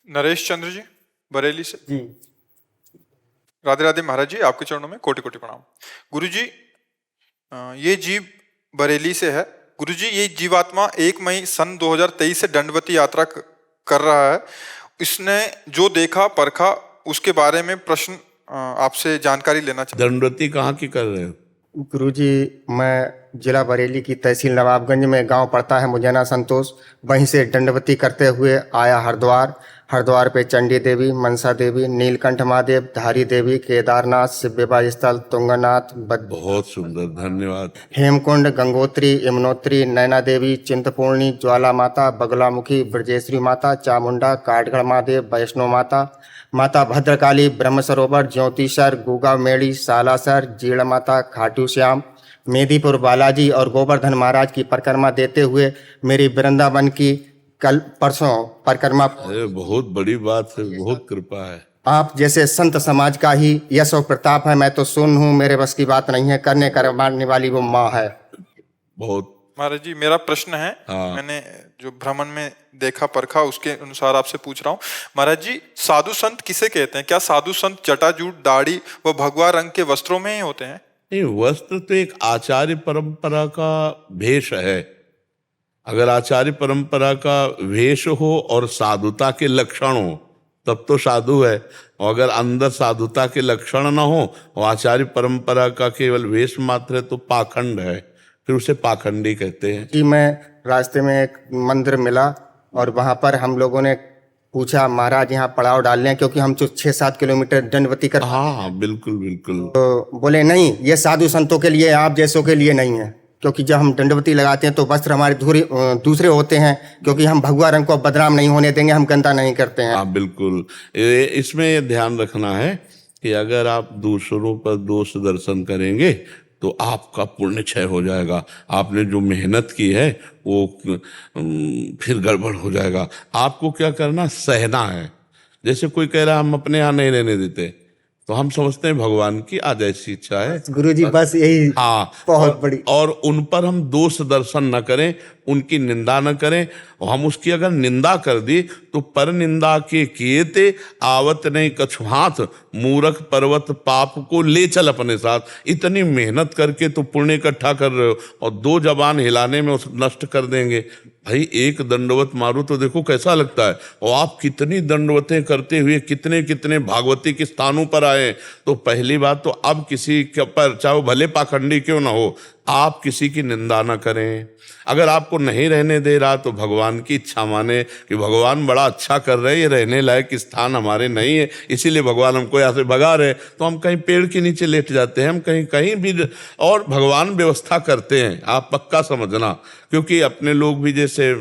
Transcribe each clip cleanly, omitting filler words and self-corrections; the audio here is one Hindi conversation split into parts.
नरेश चंद्र जी बरेली से। जी। राधे राधे महाराज जी, आपके चरणों में कोटि कोटि प्रणाम। गुरु जी, ये जीव बरेली से है। गुरु जी, ये जीवात्मा 1 मई सन 2023 से दंडवती यात्रा कर रहा है। इसने जो देखा परखा उसके बारे में प्रश्न आपसे जानकारी लेना चाहता हूं। दंडवती कहाँ की कर रहे हो? गुरुजी, मैं जिला बरेली की तहसील नवाबगंज में गांव पड़ता है मुजैना संतोष, वहीं से दंडवती करते हुए आया हरिद्वार। हरिद्वार पे चंडी देवी, मनसा देवी, नीलकंठ महादेव, धारी देवी, केदारनाथ, शिव विवाह स्थल, तुंगनाथ, बहुत सुंदर, धन्यवाद। हेमकुंड, गंगोत्री, यमुनोत्री, नैना देवी, चिंतपूर्णी, ज्वाला माता, बगलामुखी, ब्रजेश्वरी माता, चामुंडा, काठगढ़ महादेव, वैष्णो माता, माता भद्रकाली, ब्रह्म सरोवर, ज्योतिषर, गुगा मेड़ी, सालासर, जीड़ माता, खाटू श्याम, मेदीपुर बालाजी और गोवर्धन महाराज की परिक्रमा देते हुए मेरी वृंदावन की कल परसों परिक्रमा। अरे बहुत बड़ी बात है, बहुत कृपा है। आप जैसे संत समाज का ही यश और प्रताप है। मैं तो सुन हूँ, मेरे बस की बात नहीं है, करने करवाने वाली वो माँ है। बहुत। महाराज जी, मेरा प्रश्न है, हाँ। मैंने जो भ्रमण में देखा परखा उसके अनुसार आपसे पूछ रहा हूँ। महाराज जी, साधु संत किसे कहते हैं? क्या साधु संत जटाजूट, दाढ़ी व भगवा रंग के वस्त्रों में ही होते हैं? नहीं, वस्त्र तो एक आचार्य परंपरा का भेष है। अगर आचार्य परंपरा का वेश हो और साधुता के लक्षण हो तब तो साधु है, और अगर अंदर साधुता के लक्षण न हो और आचार्य परंपरा का केवल वेश मात्र है तो पाखंड है, फिर उसे पाखंडी कहते हैं। जी, मैं रास्ते में एक मंदिर मिला और वहाँ पर हम लोगों ने पूछा, महाराज यहाँ पड़ाव डाल लें, क्योंकि हम 6-7 किलोमीटर दंडवती कर। हाँ बिल्कुल बिल्कुल। तो बोले नहीं, ये साधु संतों के लिए, आप जैसों के लिए नहीं है, क्योंकि जब हम दंडवती लगाते हैं तो वस्त्र हमारे दूसरे होते हैं, क्योंकि हम भगवा रंग को बदनाम नहीं होने देंगे, हम गंदा नहीं करते हैं। हाँ बिल्कुल। इसमें ये ध्यान रखना है कि अगर आप दूसरों पर दोष दर्शन करेंगे तो आपका पुण्य क्षय हो जाएगा। आपने जो मेहनत की है वो फिर गड़बड़ हो जाएगा। आपको क्या करना, सहना है। जैसे कोई कह रहा हम अपने यहाँ नहीं रहने देते, तो हम समझते हैं भगवान की आज ऐसी इच्छा है। गुरुजी, बस यही। हाँ, बहुत बड़ी। और उन पर हम दोष दर्शन न करें, उनकी निंदा न करें। और हम उसकी अगर निंदा कर दी तो पर निंदा के किए ते आवत नहीं कछु हाथ, मूर्ख पर्वत पाप को ले चल अपने साथ। इतनी मेहनत करके तो पुण्य इकट्ठा कर रहे हो और 2 जबान हिलाने में उस नष्ट कर देंगे। भाई एक दंडवत मारो तो देखो कैसा लगता है। और आप कितनी दंडवतें करते हुए कितने कितने भागवती के स्थानों पर आए। तो पहली बात तो अब किसी के पर, चाहे वो भले पाखंडी क्यों ना हो, आप किसी की निंदा ना करें। अगर आपको नहीं रहने दे रहा तो भगवान की इच्छा माने कि भगवान बड़ा अच्छा कर रहे हैं, ये रहने लायक स्थान हमारे नहीं है, इसीलिए भगवान हमको यहाँ से भगा रहे। तो हम कहीं पेड़ के नीचे लेट जाते हैं, हम कहीं कहीं भी, और भगवान व्यवस्था करते हैं, आप पक्का समझना। क्योंकि अपने लोग भी जैसे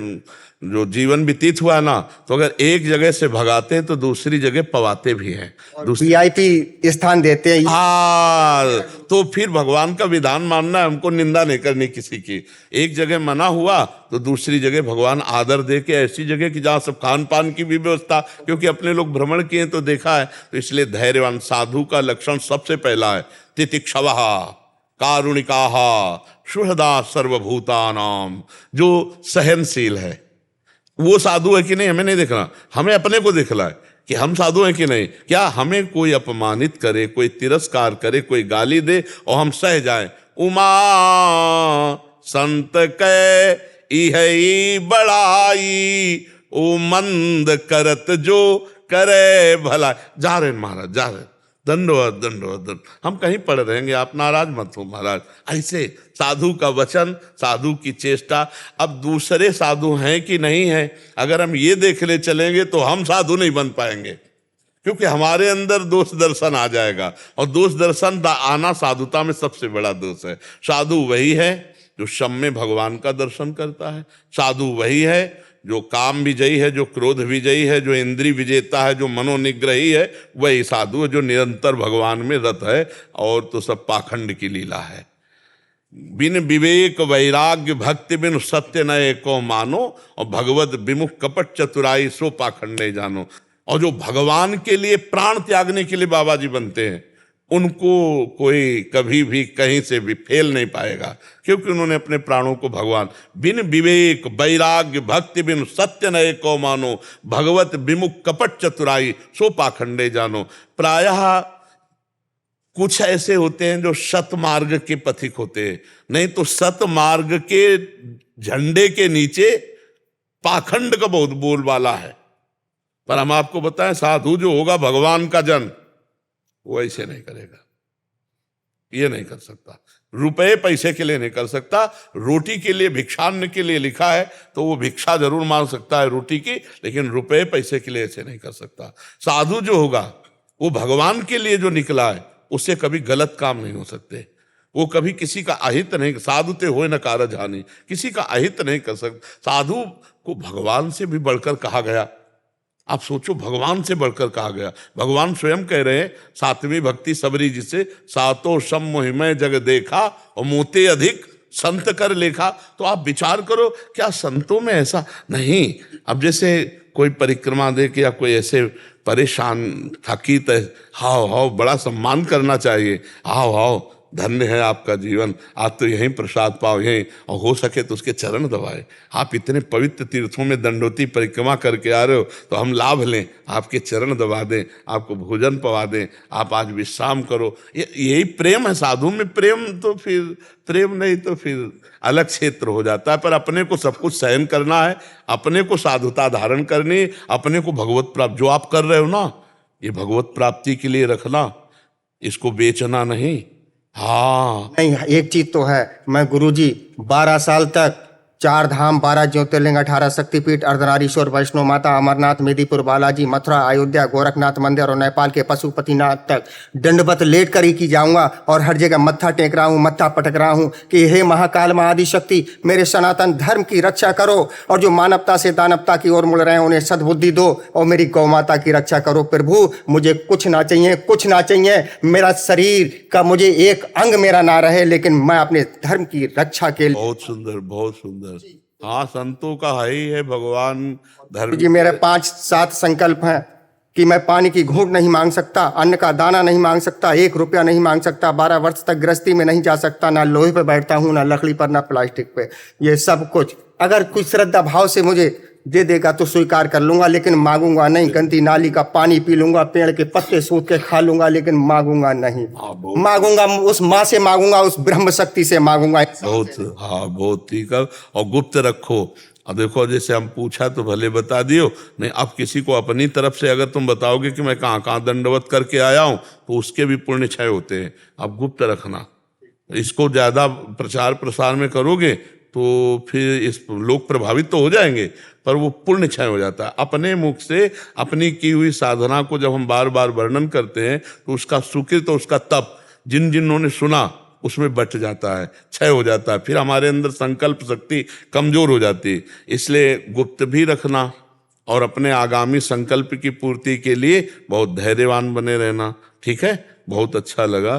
जो जीवन व्यतीत हुआ ना, तो अगर एक जगह से भगाते हैं तो दूसरी जगह पवाते भी हैं, VIP स्थान देते हैं। हाँ, तो फिर भगवान का विधान मानना है, हमको निंदा नहीं करनी किसी की। एक जगह मना हुआ तो दूसरी जगह भगवान आदर दे के ऐसी जगह कि जहाँ सब खान पान की भी व्यवस्था, क्योंकि अपने लोग भ्रमण किए तो देखा है। तो इसलिए धैर्यवान साधु का लक्षण सबसे पहला है तितिक्षवः कारुणिकाः सुहृदा सर्वभूतानाम, जो सहनशील है। वो साधु है कि नहीं हमें नहीं देखना, हमें अपने को देखना है कि हम साधु हैं कि नहीं। क्या हमें कोई अपमानित करे, कोई तिरस्कार करे, कोई गाली दे और हम सह जाएं। उमा संत कै इहई बड़ाई, ओ मंद करत जो करे भला। जा रहे महाराज, जा रहे, दंडवत दंडवत दंड। हम कहीं पढ़ रहेंगे, आप नाराज मत हो महाराज। ऐसे साधु का वचन, साधु की चेष्टा। अब दूसरे साधु हैं कि नहीं है, अगर हम ये देखने चलेंगे तो हम साधु नहीं बन पाएंगे, क्योंकि हमारे अंदर दोष दर्शन आ जाएगा। और दोष दर्शन आना साधुता में सबसे बड़ा दोष है। साधु वही है जो शम में भगवान का दर्शन करता है। साधु वही है जो काम विजयी है, जो क्रोध विजयी है, जो इंद्रिय विजेता है, जो मनोनिग्रही है। वही साधु है जो निरंतर भगवान में रत है। और तो सब पाखंड की लीला है। बिन विवेक वैराग्य भक्ति बिन सत्य नये को मानो, और भगवत विमुख कपट चतुराई सो पाखंडे जानो। और जो भगवान के लिए प्राण त्यागने के लिए बाबा जी बनते हैं, उनको कोई कभी भी कहीं से भी फेल नहीं पाएगा, क्योंकि उन्होंने अपने प्राणों को भगवान, बिन विवेक वैराग्य भक्ति बिन सत्य नए को मानो, भगवत विमुख कपट चतुराई सो पाखंडे जानो। प्रायः कुछ ऐसे होते हैं जो सत मार्ग के पथिक होते हैं, नहीं तो सत मार्ग के झंडे के नीचे पाखंड का बहुत बोलबाला है। पर हम आपको बताएं, साधु जो होगा भगवान का जन, वो ऐसे नहीं करेगा, ये नहीं कर सकता। रुपए पैसे के लिए नहीं कर सकता, रोटी के लिए भिक्षान्न के लिए लिखा है तो वो भिक्षा जरूर मांग सकता है रोटी की, लेकिन रुपए पैसे के लिए ऐसे नहीं कर सकता। साधु जो होगा वो भगवान के लिए जो निकला है, उससे कभी गलत काम नहीं हो सकते। वो कभी किसी का अहित नहीं, साधु ते होए न कारज हानि, किसी का अहित नहीं कर सकता। साधु को भगवान से भी बढ़कर कहा गया। आप सोचो, भगवान से बढ़कर कहा गया। भगवान स्वयं कह रहे हैं, सातवीं भक्ति सबरी जिसे सातो सम मोहिमय जग देखा और मोते अधिक संत कर लेखा। तो आप विचार करो, क्या संतों में ऐसा नहीं? अब जैसे कोई परिक्रमा दे के या कोई ऐसे परेशान थकित है, हाओ हाओ बड़ा सम्मान करना चाहिए, आओ आओ धन्य है आपका जीवन, आप तो यहीं प्रसाद पाओ यहीं, और हो सके तो उसके चरण दबाए। आप इतने पवित्र तीर्थों में दंडोती परिक्रमा करके आ रहे हो, तो हम लाभ लें, आपके चरण दबा दें, आपको भोजन पवा दें, आप आज विश्राम करो। यही प्रेम है साधु में। प्रेम तो फिर प्रेम नहीं तो फिर अलग क्षेत्र हो जाता है। पर अपने को सब कुछ सहन करना है, अपने को साधुता धारण करनी, अपने को भगवत प्राप्त जो आप कर रहे हो ना, ये भगवत प्राप्ति के लिए रखना, इसको बेचना नहीं। हाँ, नहीं, एक चीज तो है, मैं गुरुजी 12 साल तक 4 धाम 12 ज्योतिर्लिंग 18 शक्तिपीठ अर्धनारीश्वर वैष्णो माता अमरनाथ मेदिपुर बालाजी मथुरा अयोध्या गोरखनाथ मंदिर और नेपाल के पशुपतिनाथ तक दंडवत लेट कर ही की जाऊंगा, और हर जगह मत्था टेक रहा हूँ, मत्था पटक रहा हूँ कि हे महाकाल महाआदि शक्ति, मेरे सनातन धर्म की रक्षा करो, और जो मानवता से दानवता की ओर मुड़ रहे हैं उन्हें सद्बुद्धि दो, और मेरी गौ माता की रक्षा करो। प्रभु मुझे कुछ ना चाहिए, कुछ ना चाहिए, मेरा शरीर का मुझे एक अंग मेरा ना रहे, लेकिन मैं अपने धर्म की रक्षा के लिए। बहुत सुंदर, बहुत सुंदर। हाँ, संतों का है ही है भगवान धर्म। जी मेरे 5-7 संकल्प हैं कि मैं पानी की घूंट नहीं मांग सकता, अन्न का दाना नहीं मांग सकता, 1 रुपया नहीं मांग सकता, 12 वर्ष तक गृहस्थी में नहीं जा सकता, ना लोहे पे बैठता हूँ, ना लकड़ी पर, ना प्लास्टिक पे। ये सब कुछ अगर कुछ श्रद्धा भाव से मुझे दे देगा तो स्वीकार कर लूंगा, लेकिन मांगूंगा नहीं। गंदी नाली का पानी पी लूंगा, पेड़ के पत्ते सूत के खा लूंगा, लेकिन मांगूंगा नहीं। मांगूंगा उस माँ से मांगूंगा, उस ब्रह्म शक्ति से मांगूंगा। बहुत, हाँ बहुत ठीक है। और गुप्त रखो। और देखो, जैसे हम पूछा तो भले बता दियो, नहीं अब किसी को अपनी तरफ से अगर तुम बताओगे कि मैं कहाँ कहाँ दंडवत करके आया हूँ, तो उसके भी पुण्य क्षय होते हैं। अब गुप्त रखना, इसको ज्यादा प्रचार प्रसार में करोगे तो फिर इस लोग प्रभावित तो हो जाएंगे, पर वो पुण्य क्षय हो जाता है। अपने मुख से अपनी की हुई साधना को जब हम बार बार वर्णन करते हैं, तो उसका सुकृत तो उसका तप जिन्होंने सुना उसमें बट जाता है, क्षय हो जाता है। फिर हमारे अंदर संकल्प शक्ति कमजोर हो जाती है। इसलिए गुप्त भी रखना, और अपने आगामी संकल्प की पूर्ति के लिए बहुत धैर्यवान बने रहना। ठीक है, बहुत अच्छा लगा।